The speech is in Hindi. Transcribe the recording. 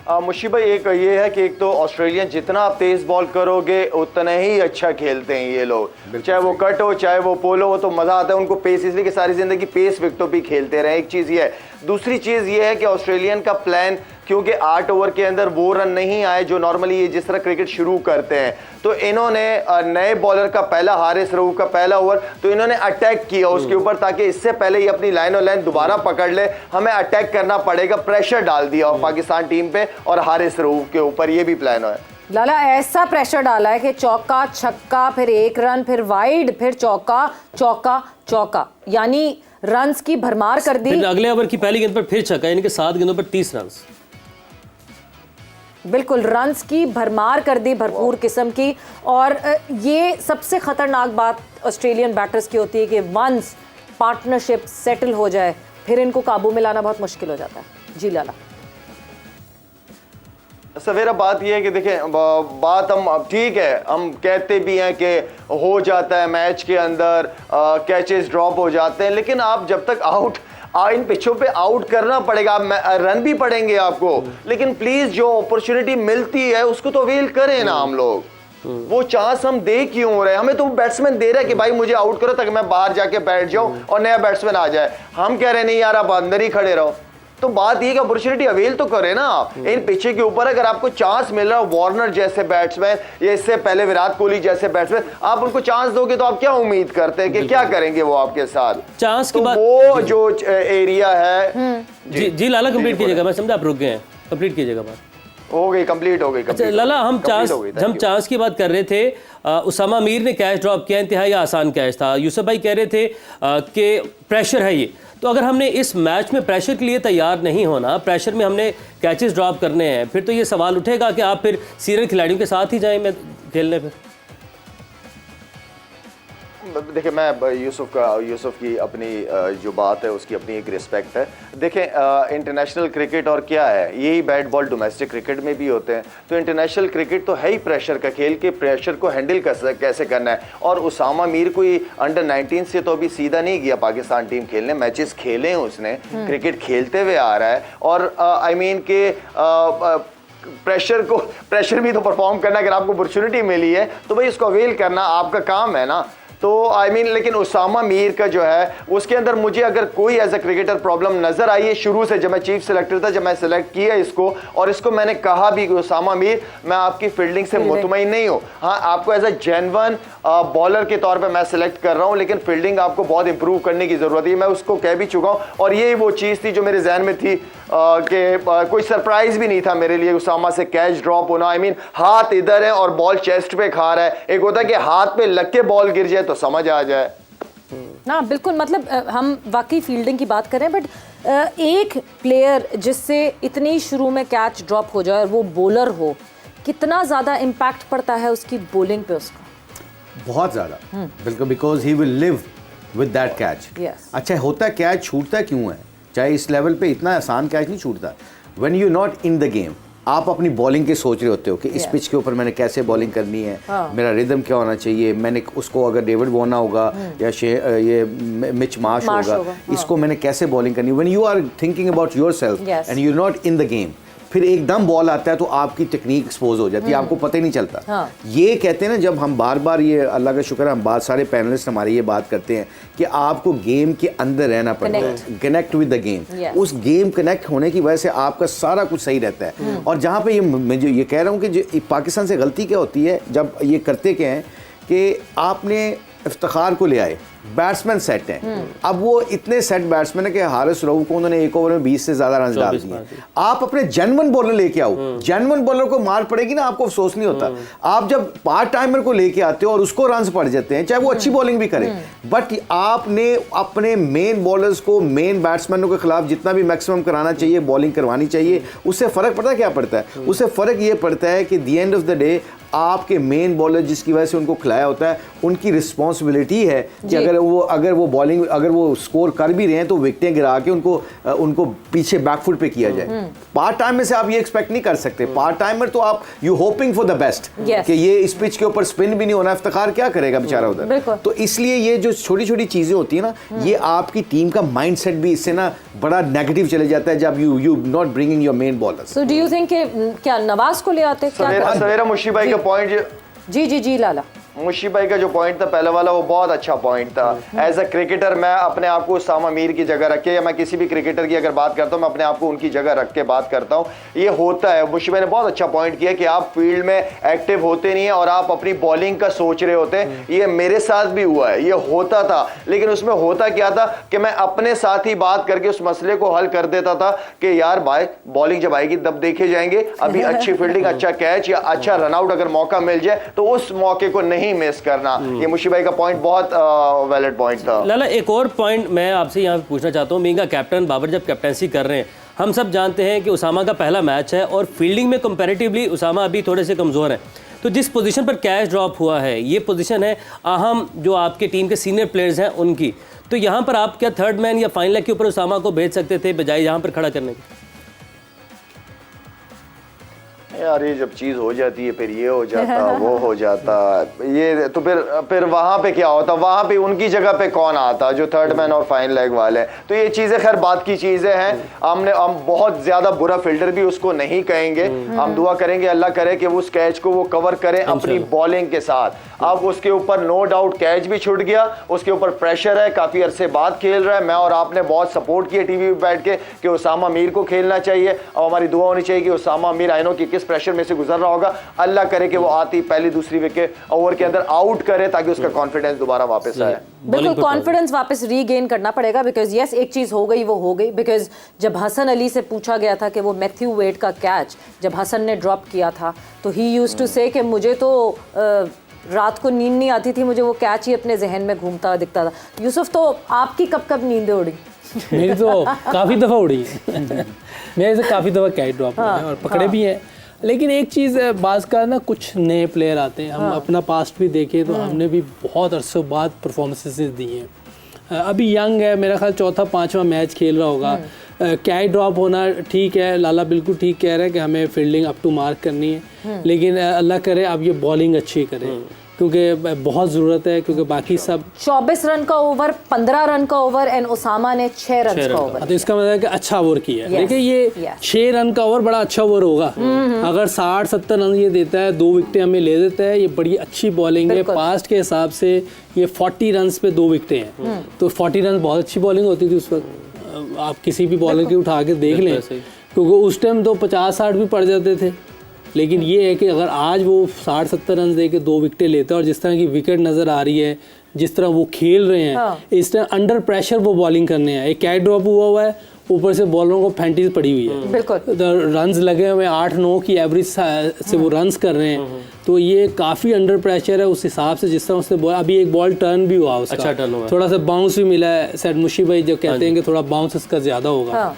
मुशीब भाई, एक ये है कि एक तो ऑस्ट्रेलियन जितना आप तेज बॉल करोगे उतना ही अच्छा खेलते हैं ये लोग, चाहे वो कट हो चाहे वो पोलो हो, तो मजा आता है उनको पेस, इसलिए कि सारी जिंदगी पेस विकेटों पे खेलते रहे। एक चीज ये है। दूसरी चीज ये है कि ऑस्ट्रेलियन का प्लान, क्योंकि 8 ओवर के अंदर वो रन नहीं आए जो नॉर्मली ये जिस तरह क्रिकेट शुरू करते हैं, तो इन्होंने नए बॉलर का पहला, हारिस रऊफ का पहला ओवर, तो इन्होंने अटैक किया उसके ऊपर, ताकि इससे पहले ये अपनी लाइन और लाइन दोबारा पकड़ ले, हमें अटैक करना पड़ेगा, प्रेशर डाल दिया पाकिस्तान टीम पे और हारिस रऊफ के ऊपर, ये भी प्लान है। लाला ऐसा प्रेशर डाला है कि चौका छक्का, फिर 1 रन, फिर वाइड, फिर चौका चौका चौका, यानी रन्स की भरमार कर दी। अगले ओवर की पहली गेंद पर फिर छक्का, यानी कि 7 गेंदों पर 30 रन। बिल्कुल रन्स की भरमार कर दी, भरपूर किस्म की। और ये सबसे खतरनाक बात ऑस्ट्रेलियन बैटर्स की होती है कि वंस पार्टनरशिप सेटल हो जाए फिर इनको काबू में लाना बहुत मुश्किल हो जाता है। जी लाला। सवेरा बात यह है कि देखें, बात हम ठीक है, हम कहते भी हैं कि हो जाता है मैच के अंदर, कैचेस ड्रॉप हो जाते हैं, लेकिन आप जब तक इन पिचों पे आउट करना पड़ेगा, रन भी पड़ेंगे आपको, लेकिन प्लीज जो अपॉर्चुनिटी मिलती है उसको तो अवेल करें ना हम लोग। वो चांस हम दे क्यों रहे? हमें तो बैट्समैन दे रहा है कि भाई मुझे आउट करो ताकि मैं बाहर जाके बैठ जाऊं और नया बैट्समैन आ जाए। हम कह रहे नहीं यार आप अंदर ही खड़े रहो। तो बात ये कि अपॉर्चुनिटी अवेल तो करे ना आप। इन पिछे के ऊपर अगर आपको चांस मिल रहा है, वार्नर जैसे बैट्समैन या इससे पहले विराट कोहली जैसे बैट्समैन, आप उनको चांस दोगे तो आप क्या उम्मीद करते हैं कि क्या करेंगे वो आपके साथ? चांस तो की बात, वो जो एरिया है। जी लाला कंप्लीट कीजिएगा, मैं समझा आप रुक गए हैं, कंप्लीट कीजिएगा बात। हो गई, कंप्लीट हो गई। अच्छा लाला, हम चांस की बात कर रहे थे। उसामा मीर ने कैच ड्रॉप किया, इंतहाई आसान कैच था। यूसुफ भाई कह रहे थे कि प्रेशर है ये, तो अगर हमने इस मैच में प्रेशर के लिए तैयार नहीं होना, प्रेशर में हमने कैचेस ड्रॉप करने हैं, फिर तो ये सवाल उठेगा कि आप फिर सीनियर खिलाड़ियों के साथ ही जाएं खेलने। फिर देखिए, मैं यूसुफ की अपनी जो बात है उसकी अपनी एक रिस्पेक्ट है। देखें, इंटरनेशनल क्रिकेट और क्या है, यही बैट बॉल डोमेस्टिक क्रिकेट में भी होते हैं। तो इंटरनेशनल क्रिकेट तो है ही प्रेशर का खेल, के प्रेशर को हैंडल कैसे करना है। और उसामा मीर कोई अंडर 19 से तो अभी सीधा नहीं गया पाकिस्तान टीम खेलने, मैचेस खेले हैं उसने, क्रिकेट खेलते हुए आ रहा है। और आई मीन के प्रेशर भी तो परफॉर्म करना, अगर आपको अपॉर्चुनिटी मिली है तो भाई उसको अवेल करना आपका काम है ना। तो आई मीन लेकिन उसामा मीर का जो है उसके अंदर मुझे अगर कोई एज अ क्रिकेटर प्रॉब्लम नजर आई है शुरू से, जब मैं चीफ सिलेक्टर था, जब मैं सिलेक्ट किया इसको, और इसको मैंने कहा भी कि उसामा मीर मैं आपकी फील्डिंग से मुतमईन नहीं हूँ, हाँ आपको एज अ जेन्युइन बॉलर के तौर पे मैं सिलेक्ट कर रहा हूँ, लेकिन फील्डिंग आपको बहुत इंप्रूव करने की जरूरत है। मैं उसको कह भी चुका हूँ, और ये वो चीज़ थी जो मेरे जहन में थी कि कोई सरप्राइज भी नहीं था मेरे लिए उसामा से कैच ड्रॉप होना। आई मीन हाथ इधर है और बॉल चेस्ट पे खा रहा है, एक होता है कि हाथ पे लग के बॉल गिर जाए तो समझ आ जाए ना। बिल्कुल, मतलब हम वाकई फील्डिंग की बात करें, बट एक प्लेयर जिससे इतनी शुरू में कैच ड्रॉप हो जाए और वो बॉलर हो, कितना ज़्यादा इम्पैक्ट पड़ता है उसकी बॉलिंग पे उसका? बहुत ज़्यादा, बिल्कुल, because he will live with that catch. अच्छा होता है कैच छूटता क्यों है, चाहे इस लेवल पे इतना आसान कैच नहीं छूटता। When you not in the game, आप अपनी बॉलिंग के सोच रहे होते हो कि इस पिच के ऊपर मैंने कैसे बॉलिंग करनी है, मेरा रिदम क्या होना चाहिए, मैंने उसको अगर डेविड वॉर्नर होगा या ये मिच मार्श होगा, इसको मैंने कैसे बॉलिंग करनी है। When you are thinking about yourself and you are not in the game, फिर एकदम बॉल आता है तो आपकी टेक्निक एक्सपोज हो जाती है, आपको पता ही नहीं चलता। ये कहते हैं ना, जब हम बार बार, ये अल्लाह का शुक्र है हम सारे पैनलिस्ट हमारे ये बात करते हैं कि आपको गेम के अंदर रहना पड़ता है, कनेक्ट विद द गेम। उस गेम कनेक्ट होने की वजह से आपका सारा कुछ सही रहता है। और जहाँ पे मैं जो ये कह रहा हूँ कि पाकिस्तान से गलती क्या होती है, जब ये करते क्या हैं कि आपने इफ्तिखार को ले आए, बैट्समैन सेट हैं, अब वो इतने सेट बैट्समैन है कि हारिस रऊफ को उन्होंने एक ओवर में 20 से ज्यादा रन डाल दिए। आप अपने जेन्युइन बॉलर लेके आओ, जेन्युइन बॉलर को मार पड़ेगी ना, आपको अफसोस नहीं होता। आप जब पार्ट टाइमर को लेके आते हो और उसको रन पड़ जाते हैं, चाहे वो अच्छी बॉलिंग भी करे, बट आपने अपने मेन बॉलर्स को, मेन बैट्समैनों के खिलाफ जितना भी मैक्सिमम कराना चाहिए, बॉलिंग करवानी चाहिए। उससे फर्क पड़ता है क्या पड़ता है? उससे फर्क ये पड़ता है कि the end of the day आपके मेन बॉलर जिसकी वजह से उनको खिलाया होता है, उनकी रिस्पॉन्सिबिलिटी है कि अगर अगर वो बॉलिंग अगर वो स्कोर कर भी रहे हैं तो विकेटें गिरा के उनको पीछे बैकफुट पे किया जाए। पार्ट टाइमर से आप ये एक्सपेक्ट नहीं कर सकते। पार्ट टाइमर तो आप you hoping for the best कि ये इस पिच के ऊपर स्पिन भी नहीं होना, इफ्तिखार क्या करेगा बेचारा उधर। तो इसलिए ये जो छोटी छोटी चीजें होती है ना, ये आपकी टीम का माइंडसेट भी इससे ना बड़ा नेगेटिव चले जाता है जब you not bringing your main bowlers. So do you think क्या नवाज को ले आते? सवेरा मुशी भाई का पॉइंट, जी लाला, मुशी भाई का जो पॉइंट था पहले वाला, वो बहुत अच्छा पॉइंट था। एज अ क्रिकेटर मैं अपने आप को उसामा मीर की जगह रख के, या मैं किसी भी क्रिकेटर की अगर बात करता हूँ, मैं अपने आप को उनकी जगह रख के बात करता हूँ। ये होता है, मुशी भाई ने बहुत अच्छा पॉइंट किया कि आप फील्ड में एक्टिव होते नहीं है और आप अपनी बॉलिंग का सोच रहे होते हैं। ये मेरे साथ भी हुआ है, ये होता था, लेकिन उसमें होता क्या था कि मैं अपने साथ ही बात करके उस मसले को हल कर देता था कि यार भाई बॉलिंग जब आएगी तब देखे जाएंगे, अभी अच्छी फील्डिंग, अच्छा कैच या अच्छा रनआउट अगर मौका मिल जाए तो उस मौके को नहीं मिस करना। ये मुशी भाई का पॉइंट बहुत वैलिड पॉइंट था। लाला, एक और पॉइंट मैं आपसे यहाँ पूछना चाहता हूँ। मीगा कैप्टन बाबर जब कैप्टनसी कर रहे हैं, हम सब जानते हैं कि उसामा का पहला मैच है और फील्डिंग में कंपैरेटिवली उसामा अभी थोड़े से कमज़ोर हैं। तो जिस पोजीशन पर कैच ड्रॉप हुआ है, ये पोजीशन है अहम जो आपके टीम के सीनियर प्लेयर्स हैं उनकी। तो यहाँ पर आप क्या थर्ड मैन या फाइनल लेग के ऊपर उसामा को भेज सकते थे बजाय यहाँ पर खड़ा करने के? यार ये जब चीज हो जाती है फिर ये हो जाता वो हो जाता, ये तो फिर वहां पे क्या होता, वहां पे उनकी जगह पे कौन आता जो थर्ड मैन और फाइनल लेग वाले। तो ये चीजें खैर बात की चीजें हैं। हम बहुत ज्यादा बुरा फील्डर भी उसको नहीं कहेंगे। हम दुआ करेंगे अल्लाह करे कि उस कैच को वो कवर करे अपनी बॉलिंग के साथ। अब उसके ऊपर नो डाउट कैच भी छूट गया, उसके ऊपर प्रेशर है, काफी अरसे बाद खेल रहा है। मैं और आपने बहुत सपोर्ट किया टीवी पे बैठ के कि उसामा मीर को खेलना चाहिए और हमारी दुआ होनी चाहिए कि उसामा मीर आई नो कि किस प्रेशर में से गुजर रहा होगा, अल्लाह करे कि वो आती पहली दूसरी विकेट ओवर के अंदर आउट करे ताकि उसका कॉन्फिडेंस दोबारा वापस आए। बिल्कुल कॉन्फिडेंस वापस रीगेन करना पड़ेगा, बिकॉज यस एक चीज हो गई वो हो गई। बिकॉज जब हसन अली से पूछा गया था कि वो मैथ्यू वेड का कैच जब हसन ने ड्रॉप किया था तो ही यूज्ड टू से कि मुझे तो रात को नींद नहीं आती थी, मुझे वो कैच ही अपने जहन में घूमता दिखता था। यूसुफ, तो आपकी कब कब नींदें उड़ी? मेरी तो काफ़ी दफ़ा उड़ी है। मेरे से काफ़ी दफ़ा कैच ड्रॉप हुए हैं और पकड़े भी हैं। लेकिन एक चीज़ बाज़ का ना, कुछ नए प्लेयर आते हैं, हम अपना पास्ट भी देखें तो हमने भी बहुत अरसों बाद परफॉर्मेंसेस दी हैं। अभी यंग है, मेरा ख्याल चौथा पांचवा मैच खेल रहा होगा। कैच ड्रॉप होना ठीक है, लाला बिल्कुल ठीक कह रहा है कि हमें फील्डिंग अप टू मार्क करनी है, लेकिन अल्लाह करे अब ये बॉलिंग अच्छी करे क्योंकि बहुत ज़रूरत है, क्योंकि बाकी सब 24 रन का ओवर, 15 रन का ओवर एंड उसामा ने 6 रन का ओवर। तो इसका मतलब है कि अच्छा ओवर किया है। देखिए ये 6 रन का ओवर बड़ा अच्छा ओवर होगा। अगर 60-70 रन ये देता है, 2 विकेटें हमें ले देता है, ये बड़ी अच्छी बॉलिंग है। पास्ट के हिसाब से ये 40 रन पे 2 विकेटें हैं, तो 40 रन बहुत अच्छी बॉलिंग होती थी उस वक्त। आप किसी भी बॉलर की उठा के देख लें, क्योंकि उस टाइम तो 50-60 भी पड़ जाते थे। लेकिन ये है कि अगर आज वो 60-70 रन दे के 2 विकेटें लेते हैं और जिस तरह की विकेट नज़र आ रही है, जिस तरह वो खेल रहे हैं, इस तरह अंडर प्रेशर वो बॉलिंग करने हैं। एक कैच ड्रॉप हुआ है, ऊपर से बॉलरों को फैंटीज पड़ी हुई है, बिल्कुल रन्स लगे हुए 8-9 की एवरेज से वो रन्स कर रहे हैं। तो ये काफ़ी अंडर प्रेशर है उस हिसाब से जिस तरह उसने बॉल, अभी एक बॉल टर्न भी हुआ उसका, अच्छा टर्न हुआ, थोड़ा सा बाउंस भी मिला है। सैड मुशी भाई जो कहते हैं कि थोड़ा बाउंस इसका ज़्यादा होगा।